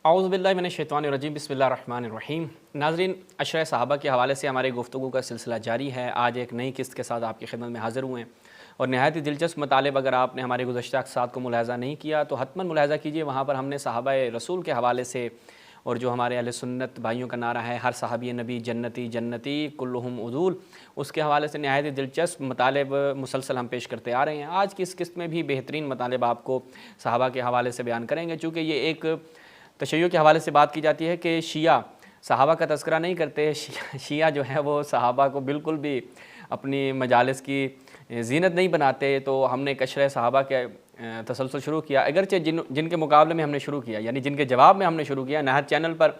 اعوذ باللہ من الشیطان الرجیم بسم اللہ الرحمن الرحیم۔ ناظرین، عشرہ صحابہ کے حوالے سے ہمارے گفتگو کا سلسلہ جاری ہے۔ آج ایک نئی قسط کے ساتھ آپ کی خدمت میں حاضر ہوئے ہیں اور نہایت ہی دلچسپ مطالب اگر آپ نے ہمارے گزشتہ اقساط کو ملاحظہ نہیں کیا تو حتماً ملاحظہ کیجئے۔ وہاں پر ہم نے صحابہ رسول کے حوالے سے اور جو ہمارے اہل سنت بھائیوں کا نعرہ ہے ہر صحابی نبی جنتی جنتی کلہم عدول، اس کے حوالے سے نہایت ہی دلچسپ مطالب مسلسل ہم پیش کرتے آ رہے ہیں۔ آج کی اس قسط میں بھی بہترین مطالب آپ کو صحابہ کے حوالے سے بیان کریں گے، چونکہ یہ ایک تشیع کے حوالے سے بات کی جاتی ہے کہ شیعہ صحابہ کا تذکرہ نہیں کرتے۔ شیعہ جو ہے وہ صحابہ کو بالکل بھی اپنی مجالس کی زینت نہیں بناتے۔ تو ہم نے عشرہ صحابہ کے تسلسل شروع کیا، اگرچہ جن کے مقابلے میں ہم نے شروع کیا، یعنی جن کے جواب میں ہم نے شروع کیا، نہایت چینل پر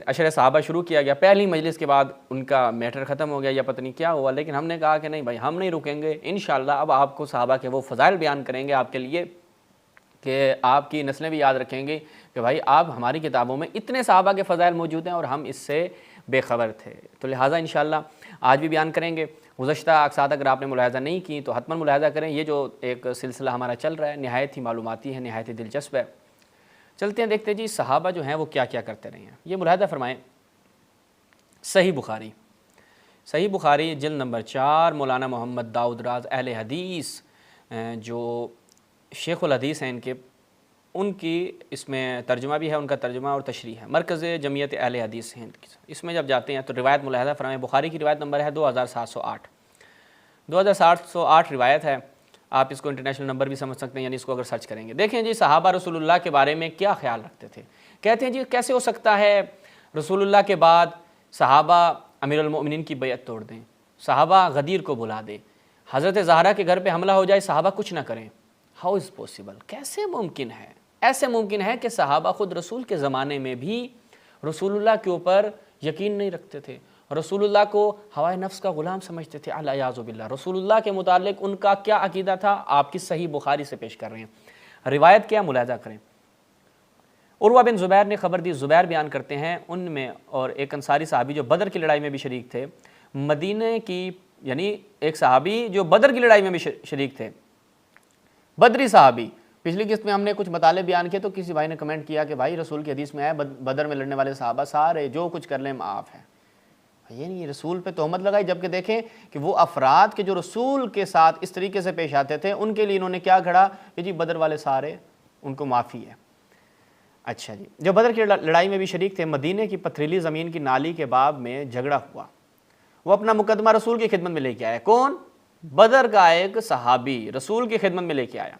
عشرہ صحابہ شروع کیا گیا، پہلی مجلس کے بعد ان کا میٹر ختم ہو گیا یا پتہ نہیں کیا ہوا، لیکن ہم نے کہا کہ نہیں بھائی، ہم نہیں رکیں گے انشاءاللہ۔ اب آپ کو صحابہ کے وہ فضائل بیان کریں گے آپ کے لیے کہ آپ کی نسلیں بھی یاد رکھیں گے کہ بھائی آپ ہماری کتابوں میں اتنے صحابہ کے فضائل موجود ہیں اور ہم اس سے بے خبر تھے۔ تو لہٰذا انشاءاللہ آج بھی بیان کریں گے۔ گزشتہ اقساط اگر آپ نے ملاحظہ نہیں کی تو حتماً ملاحظہ کریں۔ یہ جو ایک سلسلہ ہمارا چل رہا ہے نہایت ہی معلوماتی ہے، نہایت ہی دلچسپ ہے۔ چلتے ہیں، دیکھتے ہیں جی صحابہ جو ہیں وہ کیا کیا کرتے رہے ہیں۔ یہ ملاحظہ فرمائیں، صحیح بخاری جلد نمبر 4، مولانا محمد داؤد راز اہل حدیث جو شیخ الحدیث ہیں ان کی اس میں ترجمہ بھی ہے، ان کا ترجمہ اور تشریح ہے، مرکز جمعیت اہل حدیث ہند کی۔ اس میں جب جاتے ہیں تو روایت ملاحظہ فرمائیں، بخاری کی روایت نمبر ہے 2708 روایت ہے۔ آپ اس کو انٹرنیشنل نمبر بھی سمجھ سکتے ہیں، یعنی اس کو اگر سرچ کریں گے۔ دیکھیں جی صحابہ رسول اللہ کے بارے میں کیا خیال رکھتے تھے۔ کہتے ہیں جی کیسے ہو سکتا ہے رسول اللہ کے بعد صحابہ امیر المؤمنین کی بیعت توڑ دیں، صحابہ غدیر کو بلا دیں، حضرت زہرا کے گھر پہ حملہ ہو جائے صحابہ کچھ نہ کریں۔ ہاؤ از پاسبل، کیسے ممکن ہے؟ ایسے ممکن ہے کہ صحابہ خود رسول کے زمانے میں بھی رسول اللہ کے اوپر یقین نہیں رکھتے تھے، رسول اللہ کو ہوائے نفس کا غلام سمجھتے تھے، الیاذ باللہ۔ رسول اللہ کے متعلق ان کا کیا عقیدہ تھا آپ کی صحیح بخاری سے پیش کر رہے ہیں۔ روایت کیا ملاحظہ کریں۔ عروہ بن زبیر نے خبر دی، زبیر بیان کرتے ہیں ان میں، اور ایک انصاری صحابی جو بدر کی لڑائی میں بھی شریک تھے، مدینے کی، یعنی ایک صحابی جو بدر کی لڑائی میں بھی شریک تھے، بدری صحابی۔ پچھلی قسط میں ہم نے کچھ مطالب بیان کیے تو کسی بھائی نے کمنٹ کیا کہ بھائی رسول کی حدیث میں ہے بدر میں لڑنے والے صحابہ سارے جو کچھ کر لیں معاف ہے۔ یہ نہیں، رسول پہ تہمت لگائی، جبکہ دیکھیں کہ وہ افراد کے جو رسول کے ساتھ اس طریقے سے پیش آتے تھے ان کے لیے انہوں نے کیا گھڑا کہ جی بدر والے سارے ان کو معافی ہے۔ اچھا جی، جو بدر کی لڑائی میں بھی شریک تھے، مدینے کی پتھریلی زمین کی نالی کے باب میں جھگڑا ہوا، وہ اپنا مقدمہ رسول کی خدمت میں لے کے آیا۔ کون؟ بدر کا ایک صحابی رسول کی خدمت میں لے کے آیا،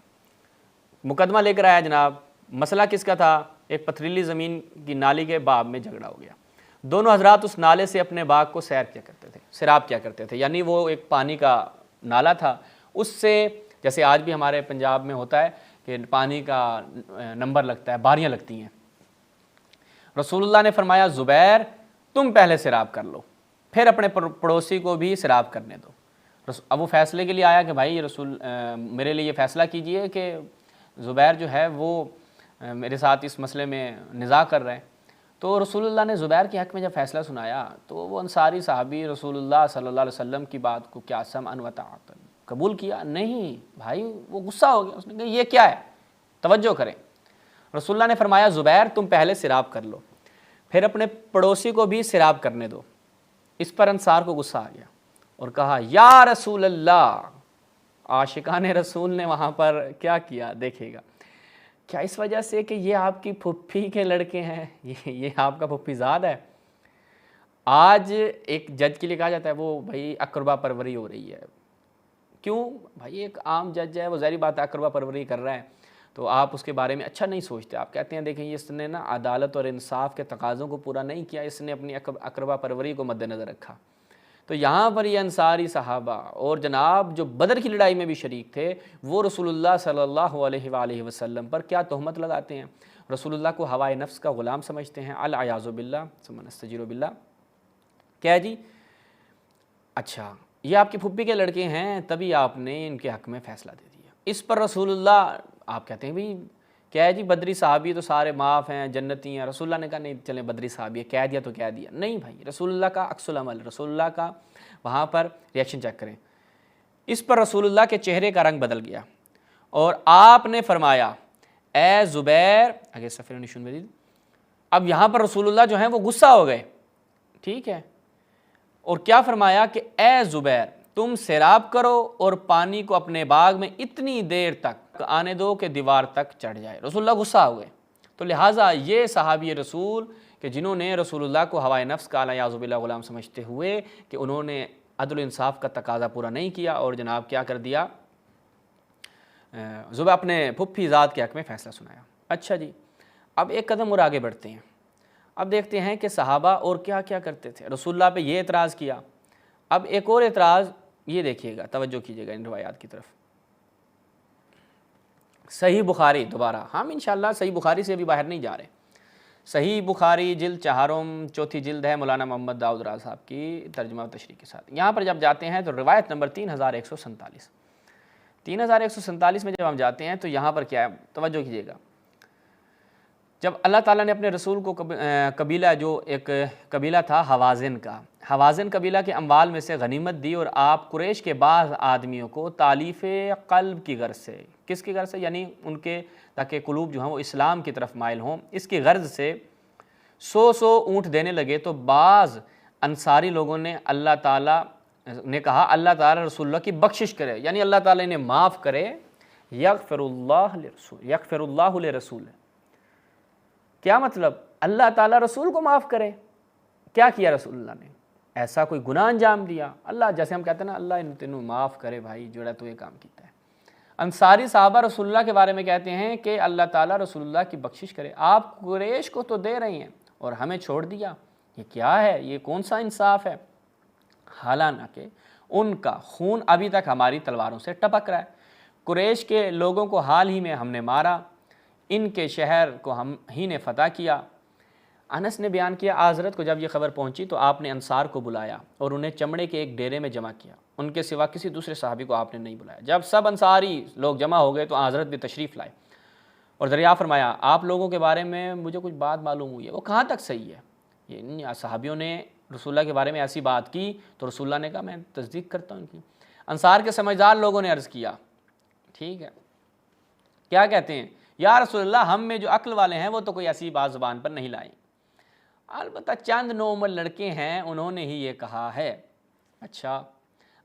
مقدمہ لے کر آیا جناب۔ مسئلہ کس کا تھا؟ ایک پتھریلی زمین کی نالی کے باب میں جھگڑا ہو گیا۔ دونوں حضرات اس نالے سے اپنے باغ کو سیر کیا کرتے تھے، سیراب کیا کرتے تھے، یعنی وہ ایک پانی کا نالا تھا، اس سے جیسے آج بھی ہمارے پنجاب میں ہوتا ہے کہ پانی کا نمبر لگتا ہے، باریاں لگتی ہیں۔ رسول اللہ نے فرمایا زبیر تم پہلے سیراب کر لو، پھر اپنے پڑوسی کو بھی سیراب کرنے دو۔ اب وہ فیصلے کے لیے آیا کہ بھائی رسول میرے لیے یہ فیصلہ کیجئے کہ زبیر جو ہے وہ میرے ساتھ اس مسئلے میں نزاع کر رہے ہیں۔ تو رسول اللہ نے زبیر کے حق میں جب فیصلہ سنایا تو وہ انصاری صحابی رسول اللہ صلی اللہ علیہ وسلم کی بات کو کیا سمعا و طاعتا قبول کیا؟ نہیں بھائی، وہ غصہ ہو گیا، اس نے کہا یہ کیا ہے، توجہ کریں۔ رسول اللہ نے فرمایا زبیر تم پہلے سیراب کر لو، پھر اپنے پڑوسی کو بھی سیراب کرنے دو۔ اس پر انصار کو غصہ آ گیا اور کہا یا رسول اللہ، عاشقان رسول نے وہاں پر کیا کیا دیکھے گا، کیا اس وجہ سے کہ یہ آپ کی پھپھی کے لڑکے ہیں، یہ آپ کا پھپھی زاد ہے؟ آج ایک جج کے لیے کہا جاتا ہے وہ بھائی اقربا پروری ہو رہی ہے۔ کیوں بھائی؟ ایک عام جج ہے، وہ ظاہری بات ہے اقربا پروری کر رہا ہے، تو آپ اس کے بارے میں اچھا نہیں سوچتے، آپ کہتے ہیں دیکھیں اس نے نا عدالت اور انصاف کے تقاضوں کو پورا نہیں کیا، اس نے اپنی اقربا پروری کو مد نظر رکھا۔ تو یہاں پر یہ انصاری صحابہ اور جناب جو بدر کی لڑائی میں بھی شریک تھے وہ رسول اللہ صلی اللہ علیہ وآلہ وسلم پر کیا تہمت لگاتے ہیں؟ رسول اللہ کو ہوائے نفس کا غلام سمجھتے ہیں، الیاذ باللہ ثم نستجیر باللہ۔ کیا جی؟ اچھا یہ آپ کی پھپھی کے لڑکے ہیں تبھی آپ نے ان کے حق میں فیصلہ دے دیا۔ اس پر رسول اللہ، آپ کہتے ہیں بھائی کیا ہے جی بدری صحابی تو سارے معاف ہیں، جنتی ہیں۔ رسول اللہ نے کہا نہیں چلیں بدری صحابی ہے، کہہ دیا تو کہہ دیا، نہیں بھائی، رسول اللہ کا عکس العمل، رسول اللہ کا وہاں پر ریاکشن چیک کریں۔ اس پر رسول اللہ کے چہرے کا رنگ بدل گیا اور آپ نے فرمایا اے زبیر، آگے صفحہ 19 میں اب یہاں پر رسول اللہ جو ہیں وہ غصہ ہو گئے، ٹھیک ہے، اور کیا فرمایا کہ اے زبیر تم سیراب کرو اور پانی کو اپنے باغ میں اتنی دیر تک آنے دو کہ دیوار تک چڑھ جائے۔ رسول اللہ غصہ ہو گئے۔ تو لہٰذا یہ صحابی رسول کہ جنہوں نے رسول اللہ کو ہوائے نفس کا اعوذ باللہ غلام سمجھتے ہوئے کہ انہوں نے عدل و انصاف کا تقاضا پورا نہیں کیا اور جناب کیا کر دیا، زبیر اپنے پھپھی ذات کے حق میں فیصلہ سنایا۔ اچھا جی، اب ایک قدم اور آگے بڑھتے ہیں، اب دیکھتے ہیں کہ صحابہ اور کیا کیا کرتے تھے۔ رسول اللہ پہ یہ اعتراض کیا، اب ایک اور اعتراض، یہ دیکھیے گا، توجہ کیجیے گا ان روایات کی طرف۔ صحیح بخاری، دوبارہ ہم انشاءاللہ صحیح بخاری سے ابھی باہر نہیں جا رہے۔ صحیح بخاری جلد چہارم، چوتھی جلد ہے، مولانا محمد داؤد راز صاحب کی ترجمہ و تشریح کے ساتھ۔ یہاں پر جب جاتے ہیں تو روایت نمبر 3147، 3147 میں جب ہم جاتے ہیں تو یہاں پر کیا ہے، توجہ کیجیے گا۔ جب اللہ تعالیٰ نے اپنے رسول کو قبیلہ، جو ایک قبیلہ تھا حوازن کا، حوازن قبیلہ کے اموال میں سے غنیمت دی، اور آپ قریش کے بعض آدمیوں کو تالیف قلب کی غرض سے، کس کی غرض سے، یعنی ان کے تاکہ قلوب جو ہیں وہ اسلام کی طرف مائل ہوں، اس کی غرض سے 100 اونٹ دینے لگے۔ تو بعض انصاری لوگوں نے اللہ تعالیٰ نے کہا اللہ تعالیٰ رسول اللہ کی بخشش کرے، یعنی اللہ تعالیٰ انہیں معاف کرے، یغفر اللہ لرسول۔ کیا مطلب؟ اللہ تعالیٰ رسول کو معاف کرے۔ کیا کیا رسول اللہ نے؟ ایسا کوئی گناہ انجام دیا؟ اللہ، جیسے ہم کہتے ہیں نا، اللہ ان تینوں معاف کرے بھائی جوڑا تو یہ کام کیتا ہے۔ انصاری صحابہ رسول اللہ کے بارے میں کہتے ہیں کہ اللہ تعالیٰ رسول اللہ کی بخشش کرے، آپ قریش کو تو دے رہی ہیں اور ہمیں چھوڑ دیا، یہ کیا ہے؟ یہ کون سا انصاف ہے؟ حالانکہ ان کا خون ابھی تک ہماری تلواروں سے ٹپک رہا ہے۔ قریش کے لوگوں کو حال ہی میں ہم نے مارا، ان کے شہر کو ہم ہی نے فتح کیا۔ انس نے بیان کیا، حضرت کو جب یہ خبر پہنچی تو آپ نے انصار کو بلایا اور انہیں چمڑے کے ایک ڈیرے میں جمع کیا، ان کے سوا کسی دوسرے صحابی کو آپ نے نہیں بلایا۔ جب سب انصاری لوگ جمع ہو گئے تو حضرت بھی تشریف لائے اور دریافت فرمایا، آپ لوگوں کے بارے میں مجھے کچھ بات معلوم ہوئی ہے، وہ کہاں تک صحیح ہے؟ یہ صحابیوں نے رسول اللہ کے بارے میں ایسی بات کی تو رسول اللہ نے کہا میں تصدیق کرتا ہوں ان کی۔ انصار کے سمجھدار لوگوں نے عرض کیا، ٹھیک ہے، کیا کہتے ہیں؟ یا رسول اللہ، ہم میں جو عقل والے ہیں وہ تو کوئی ایسی بات زبان پر نہیں لائیں، البتہ چند نوعمر لڑکے ہیں انہوں نے ہی یہ کہا ہے۔ اچھا،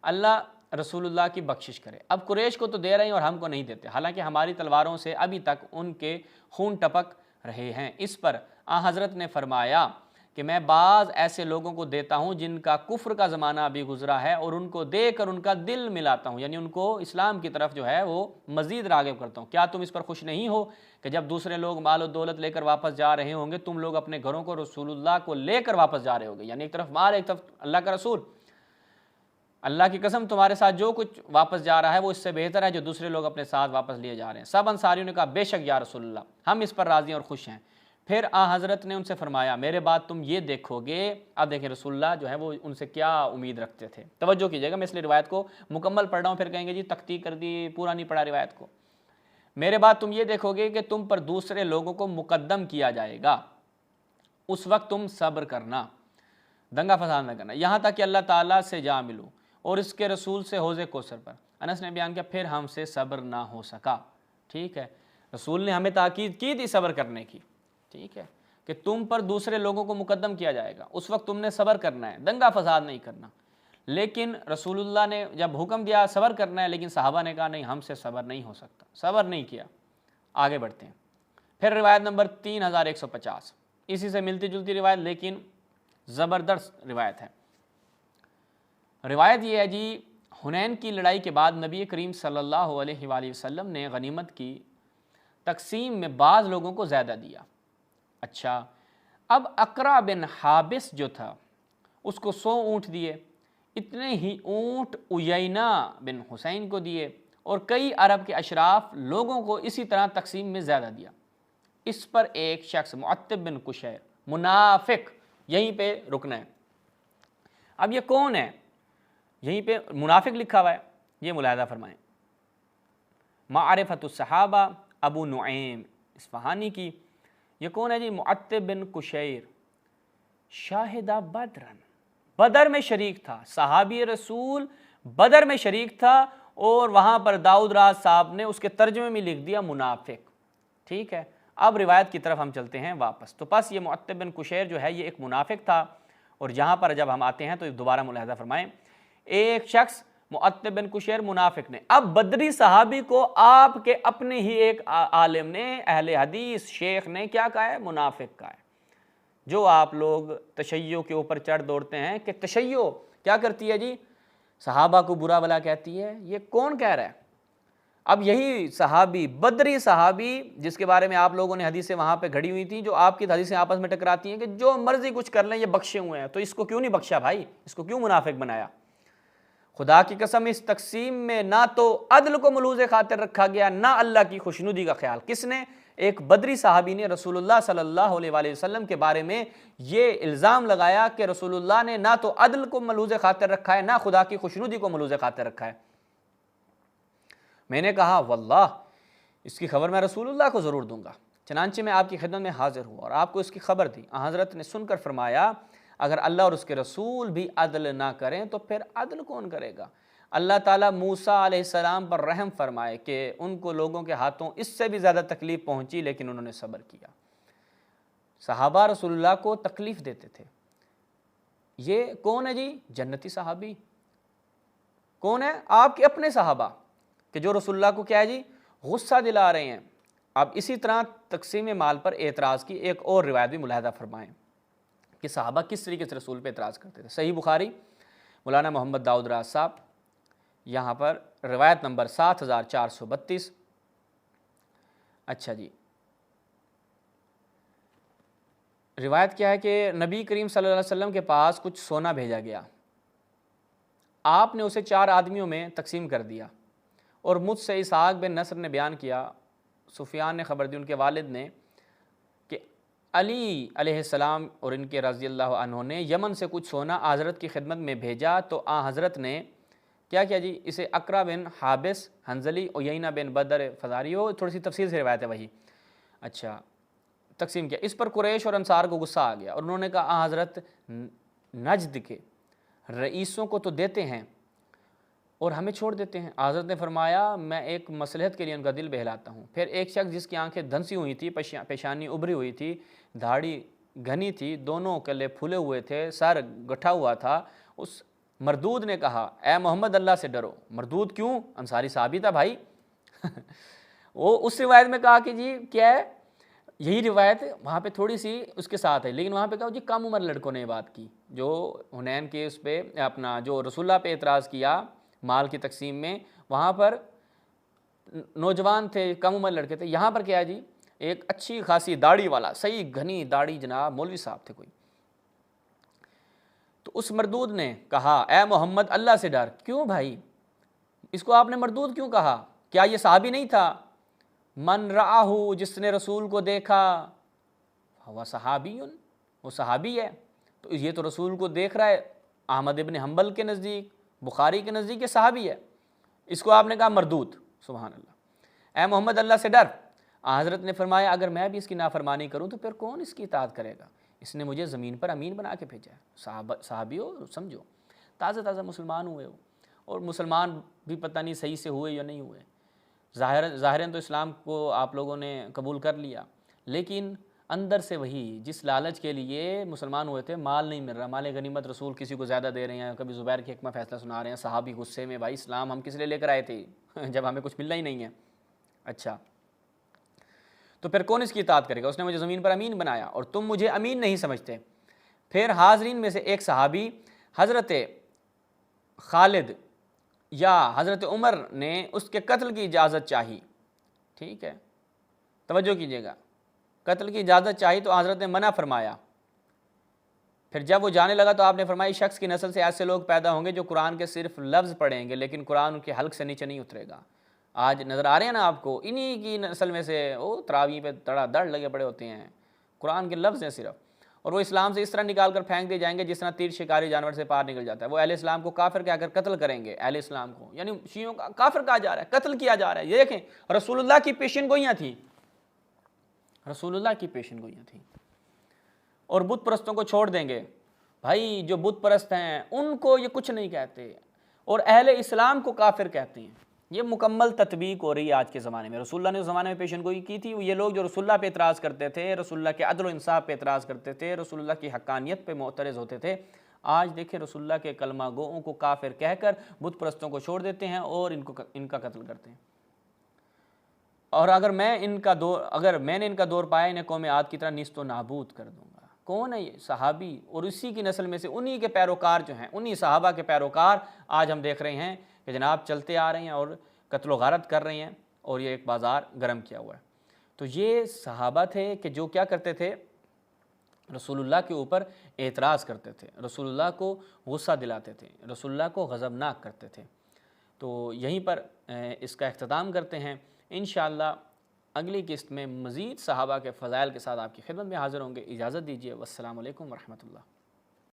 اللہ رسول اللہ کی بخشش کرے، اب قریش کو تو دے رہے ہیں اور ہم کو نہیں دیتے، حالانکہ ہماری تلواروں سے ابھی تک ان کے خون ٹپک رہے ہیں۔ اس پر حضرت نے فرمایا کہ میں بعض ایسے لوگوں کو دیتا ہوں جن کا کفر کا زمانہ ابھی گزرا ہے، اور ان کو دے کر ان کا دل ملاتا ہوں، یعنی ان کو اسلام کی طرف جو ہے وہ مزید راغب کرتا ہوں۔ کیا تم اس پر خوش نہیں ہو کہ جب دوسرے لوگ مال و دولت لے کر واپس جا رہے ہوں گے، تم لوگ اپنے گھروں کو رسول اللہ کو لے کر واپس جا رہے ہوگے، یعنی ایک طرف مال، ایک طرف اللہ کا رسول۔ اللہ کی قسم تمہارے ساتھ جو کچھ واپس جا رہا ہے وہ اس سے بہتر ہے جو دوسرے لوگ اپنے ساتھ واپس لیے جا رہے ہیں۔ سب انصاریوں نے کہا بے شک یا رسول اللہ، ہم اس پر راضی اور خوش ہیں۔ پھر حضرت نے ان سے فرمایا، میرے بعد تم یہ دیکھو گے، اب دیکھیں رسول اللہ جو ہے وہ ان سے کیا امید رکھتے تھے۔ توجہ کیجیے گا، میں اس لیے روایت کو مکمل پڑھ رہا ہوں، پھر کہیں گے جی تختی کر دی، پورا نہیں پڑھا روایت کو۔ میرے بعد تم یہ دیکھو گے کہ تم پر دوسرے لوگوں کو مقدم کیا جائے گا، اس وقت تم صبر کرنا، دنگا فساد نہ کرنا، یہاں تک کہ اللہ تعالیٰ سے جا ملو اور اس کے رسول سے حوض کوثر پر۔ انس نے بیان کیا، پھر ہم سے صبر نہ ہو سکا، ٹھیک ہے، رسول نے ہمیں تاکید کی تھی صبر کرنے کی، ٹھیک ہے، کہ تم پر دوسرے لوگوں کو مقدم کیا جائے گا، اس وقت تم نے صبر کرنا ہے، دنگا فساد نہیں کرنا۔ لیکن رسول اللہ نے جب حکم دیا صبر کرنا ہے، لیکن صحابہ نے کہا نہیں، ہم سے صبر نہیں ہو سکتا، صبر نہیں کیا۔ آگے بڑھتے ہیں، پھر روایت نمبر 3150، اسی سے ملتی جلتی روایت لیکن زبردست روایت ہے۔ روایت یہ ہے جی، حنین کی لڑائی کے بعد نبی کریم صلی اللہ علیہ وآلہ وسلم نے غنیمت کی تقسیم میں بعض لوگوں کو زیادہ دیا۔ اچھا، اب اقرع بن حابس جو تھا اس کو 100 اونٹ دیے، اتنے ہی اونٹ عیینہ بن حسین کو دیے، اور کئی عرب کے اشراف لوگوں کو اسی طرح تقسیم میں زیادہ دیا۔ اس پر ایک شخص معتب بن قشیر منافق، یہیں پہ رکنا ہے۔ اب یہ کون ہے؟ یہیں پہ منافق لکھا ہوا ہے، یہ ملاحظہ فرمائیں۔ معرفت الصحابہ ابو نعیم اصفہانی کی، یہ کون ہے جی؟ معتب بن قشیر، شاہدہ بدرن، بدر میں شریک تھا، صحابی رسول بدر میں شریک تھا، اور وہاں پر داؤد راز صاحب نے اس کے ترجمے میں لکھ دیا منافق، ٹھیک ہے۔ اب روایت کی طرف ہم چلتے ہیں واپس. تو پس یہ معتب بن قشیر جو ہے یہ ایک منافق تھا, اور یہاں پر جب ہم آتے ہیں تو دوبارہ ملاحظہ فرمائیں, ایک شخص معتب بن قشیر منافق نے, اب بدری صحابی کو آپ کے اپنے ہی ایک عالم نے, اہل حدیث شیخ نے کیا کہا ہے؟ منافق کہا ہے. جو آپ لوگ تشیع کے اوپر چڑھ دوڑتے ہیں کہ تشیع کیا کرتی ہے جی؟ صحابہ کو برا بلا کہتی ہے, یہ کون کہہ رہا ہے؟ اب یہی صحابی, بدری صحابی جس کے بارے میں آپ لوگوں نے حدیثیں وہاں پہ گھڑی ہوئی تھیں, جو آپ کی حدیثیں آپس میں ٹکراتی ہیں کہ جو مرضی کچھ کر لیں یہ بخشے ہوئے ہیں, تو اس کو کیوں نہیں بخشا بھائی؟ اس کو کیوں منافق بنایا؟ خدا کی قسم اس تقسیم میں نہ تو عدل کو ملوز خاطر رکھا گیا, نہ اللہ کی خوشنودی کا خیال. کس نے؟ ایک بدری صحابی نے رسول اللہ صلی اللہ علیہ وآلہ وسلم کے بارے میں یہ الزام لگایا کہ رسول اللہ نے نہ تو عدل کو ملوز خاطر رکھا ہے, نہ خدا کی خوشنودی کو ملوز خاطر رکھا ہے. میں نے کہا واللہ اس کی خبر میں رسول اللہ کو ضرور دوں گا. چنانچہ میں آپ کی خدمت میں حاضر ہوا اور آپ کو اس کی خبر دی. حضرت نے سن کر فرمایا اگر اللہ اور اس کے رسول بھی عدل نہ کریں تو پھر عدل کون کرے گا؟ اللہ تعالیٰ موسیٰ علیہ السلام پر رحم فرمائے کہ ان کو لوگوں کے ہاتھوں اس سے بھی زیادہ تکلیف پہنچی لیکن انہوں نے صبر کیا. صحابہ رسول اللہ کو تکلیف دیتے تھے. یہ کون ہے جی؟ جنتی صحابی. کون ہے؟ آپ کے اپنے صحابہ کہ جو رسول اللہ کو کیا ہے جی؟ غصہ دلا رہے ہیں. اب اسی طرح تقسیم مال پر اعتراض کی ایک اور روایت بھی ملاحظہ فرمائیں کہ صحابہ کس طریقے سے رسول پہ اعتراض کرتے تھے. صحیح بخاری مولانا محمد داؤد راز صاحب, یہاں پر روایت نمبر 7432. اچھا جی, روایت کیا ہے کہ نبی کریم صلی اللہ علیہ وسلم کے پاس کچھ سونا بھیجا گیا, آپ نے اسے 4 آدمیوں میں تقسیم کر دیا, اور مجھ سے اسحاق بن نصر نے بیان کیا, سفیان نے خبر دی ان کے والد نے, کہ علی علیہ السلام اور ان کے رضی اللہ عنہ نے یمن سے کچھ سونا حضرت کی خدمت میں بھیجا, تو حضرت نے کیا کیا جی؟ اسے اقرا بن حابس حنظلی, عیینہ بن بدر فزاری, ہو تھوڑی سی تفصیل سے روایت ہے وہی. اچھا, تقسیم کیا. اس پر قریش اور انصار کو غصہ آ گیا اور انہوں نے کہا حضرت نجد کے رئیسوں کو تو دیتے ہیں اور ہمیں چھوڑ دیتے ہیں. حضرت نے فرمایا میں ایک مصلحت کے لیے ان کا دل بہلاتا ہوں. پھر ایک شخص جس کی آنکھیں دھنسی ہوئی تھی, پیشانی ابھری ہوئی تھی, داڑھی گھنی تھی, دونوں کلے پھولے ہوئے تھے, سر گٹھا ہوا تھا, اس مردود نے کہا اے محمد اللہ سے ڈرو. مردود کیوں؟ انصاری صحابی تھا بھائی. وہ اس روایت میں کہا کہ جی کیا ہے, یہی روایت وہاں پہ تھوڑی سی اس کے ساتھ ہے, لیکن وہاں پہ کہا جی کم عمر لڑکوں نے یہ بات کی, جو حنین کے اس پہ اپنا جو رسول اللہ پہ اعتراض کیا مال کی تقسیم میں, وہاں پر نوجوان تھے, کم عمر لڑکے تھے. یہاں پر کیا جی؟ ایک اچھی خاصی داڑھی والا, صحیح گھنی داڑھی جناب مولوی صاحب تھے کوئی. تو اس مردود نے کہا اے محمد اللہ سے ڈر. کیوں بھائی اس کو آپ نے مردود کیوں کہا؟ کیا یہ صحابی نہیں تھا؟ من رآہ, جس نے رسول کو دیکھا, وہ صحابی, وہ صحابی ہے. تو یہ تو رسول کو دیکھ رہا ہے. احمد ابن حنبل کے نزدیک, بخاری کے نزدیک یہ صحابی ہے. اس کو آپ نے کہا مردود. سبحان اللہ. اے محمد اللہ سے ڈر. حضرت نے فرمایا اگر میں بھی اس کی نافرمانی کروں تو پھر کون اس کی اطاعت کرے گا؟ اس نے مجھے زمین پر امین بنا کے بھیجا ہے. صحابی ہو, سمجھو تازہ مسلمان ہوئے ہو, اور مسلمان بھی پتہ نہیں صحیح سے ہوئے یا نہیں ہوئے. ظاہراً تو اسلام کو آپ لوگوں نے قبول کر لیا, لیکن اندر سے وہی جس لالچ کے لیے مسلمان ہوئے تھے, مال نہیں مل رہا, مال غنیمت رسول کسی کو زیادہ دے رہے ہیں, کبھی زبیر کی حکمہ فیصلہ سنا رہے ہیں, صحابی غصے میں بھائی اسلام ہم کس لیے لے کر آئے تھے جب ہمیں کچھ ملنا ہی نہیں ہے. اچھا تو پھر کون اس کی اطاعت کرے گا؟ اس نے مجھے زمین پر امین بنایا اور تم مجھے امین نہیں سمجھتے. پھر حاضرین میں سے ایک صحابی حضرت خالد یا حضرت عمر نے اس کے قتل کی اجازت چاہی. ٹھیک ہے, توجہ کیجیے گا, قتل کی اجازت چاہی تو حضرت نے منع فرمایا. پھر جب وہ جانے لگا تو آپ نے فرمایا شخص کی نسل سے ایسے لوگ پیدا ہوں گے جو قرآن کے صرف لفظ پڑھیں گے لیکن قرآن ان کے حلق سے نیچے نہیں اترے گا. آج نظر آ رہے ہیں نا آپ کو, انہی کی نسل میں سے وہ تراویح پہ دڑا دڑ لگے پڑے ہوتے ہیں, قرآن کے لفظ ہیں صرف, اور وہ اسلام سے اس طرح نکال کر پھینک دیے جائیں گے جس طرح تیر شکاری جانور سے پار نکل جاتا ہے. وہ اہل اسلام کو کافر کہہ کر قتل کریں گے, اہل اسلام کو, یعنی شیعوں کا کافر کہا جا رہا ہے, قتل کیا جا رہا ہے. یہ دیکھیں رسول اللہ کی پیشن گوئیاں تھیں, رسول اللہ کی پیشن گوئیاں تھیں. اور بت پرستوں کو چھوڑ دیں گے. بھائی جو بت پرست ہیں ان کو یہ کچھ نہیں کہتے, اور اہل اسلام کو کافر کہتے ہیں. یہ مکمل تطبیق ہو رہی ہے آج کے زمانے میں۔ رسول اللہ نے اس زمانے میں پیشن گوئی کی تھی، یہ لوگ جو رسول اللہ پہ اعتراض کرتے تھے، رسول اللہ کے عدل و انصاف پہ اعتراض کرتے تھے، رسول اللہ کی حقانیت پہ معترض ہوتے تھے، آج دیکھیں رسول اللہ کے کلمہ گوؤں کو کافر کہہ کر بت پرستوں کو چھوڑ دیتے ہیں اور ان کا قتل کرتے ہیں۔ اور اگر میں نے ان کا دور پایا، انہیں قوم عاد کی طرح نیست و نابود کر دوں گا۔ کون ہے یہ؟ صحابی، اور اسی کی نسل میں سے انہی کے پیروکار جو ہیں، انہی صحابہ کے پیروکار آج ہم دیکھ رہے ہیں کہ جناب چلتے آ رہے ہیں اور قتل و غارت کر رہے ہیں، اور یہ ایک بازار گرم کیا ہوا ہے۔ تو یہ صحابہ تھے کہ جو کیا کرتے تھے، رسول اللہ کے اوپر اعتراض کرتے تھے، رسول اللہ کو غصہ دلاتے تھے، رسول اللہ کو غضبناک کرتے تھے۔ تو یہیں پر اس کا اختتام کرتے ہیں۔ انشاءاللہ اگلی قسط میں مزید صحابہ کے فضائل کے ساتھ آپ کی خدمت میں حاضر ہوں گے۔ اجازت دیجیے، والسلام علیکم ورحمۃ اللہ۔